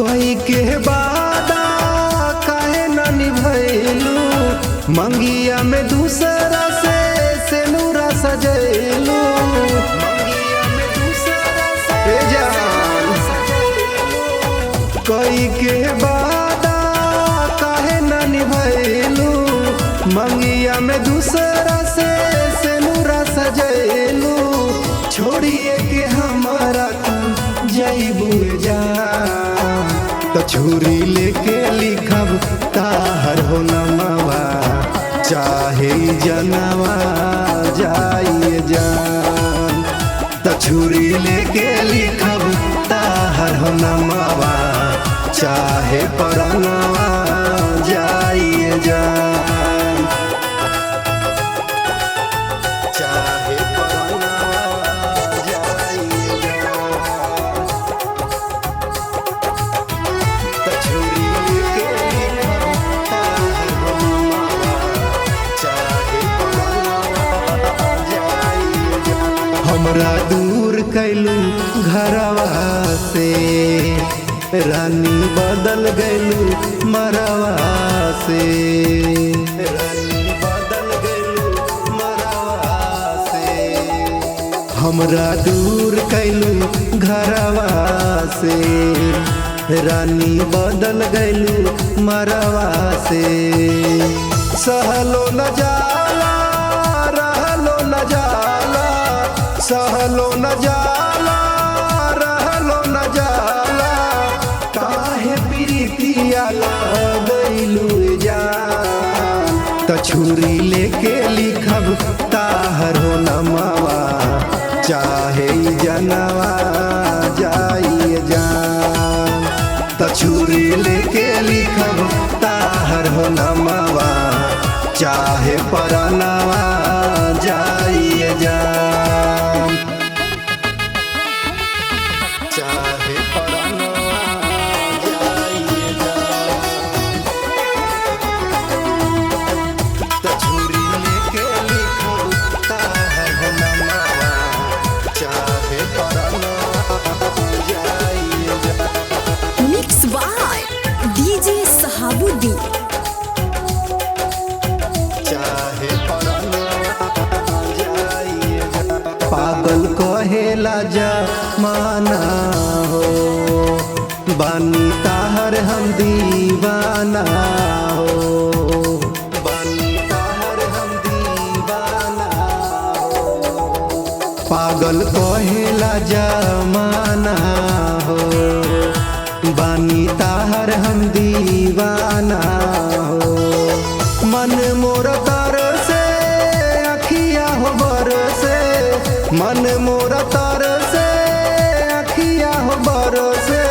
कोई के वादा काहे न निभैलू, मंगिया में दूसरा से सेनुरा सजैलू। मंगिया में दूसरा से जान कोई के वादा काहे न निभैलू, मंगिया में दूसरा से सेनुरा सजैलू। छोड़िए के हमारा तू जइबू जान, तो छुरी लेके लिखब ताहर हो नमवा, चाहे जनवा जाइए जान। तो छुरी लेके लिखब ताहर हो नमवा, चाहे परनवा जाइए जान। चाहे हमरा दूर कैलू घरवा से, रानी बदल गैलू मरवा से। रानी बदल गैलू मरवा से। हमरा दूर कैलू घरवा से, रानी बदल गैलू मरवा से। सहलो न जाला रहलो न जाला, सहलो न जाला रहलो न जाला, काहे प्रीतिया लगैलू जान। त छुरी लेके लिखब ताहर हो नमवा, चाहे जनवा जाइए जान। त छुरी लेके लिखब ताहर हो नमवा, चाहे परनवा जाइए जान। चाहे परनवा जाइए जान। तो छुरी लेके लिखब ताहर हो नमवा, चाहे परनवा जाइए जान। Mix by DJ Sahabuddin. पागल कहेला जमाना हो, बानी ताहर हम दीवाना हो। बानी ताहर हम दीवाना हो। पागल कहेला जमाना हो, बानी ताहर हम दीवाना हो। मन मोर तर से अखिया हो बर से, मन मोर तर से अखिया हो बर से।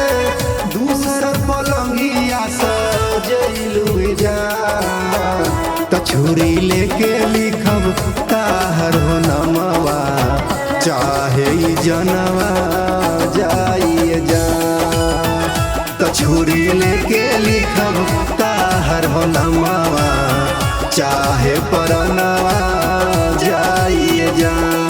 दूसर पलंगिया सजैलू जान, त छुरी लेके लिखब ताहर हो नमवा, चाहे जनवा जाइए जान। त छुरी लेके लिखब ताहर हो नमवा, चाहे परनवा जाइए जान।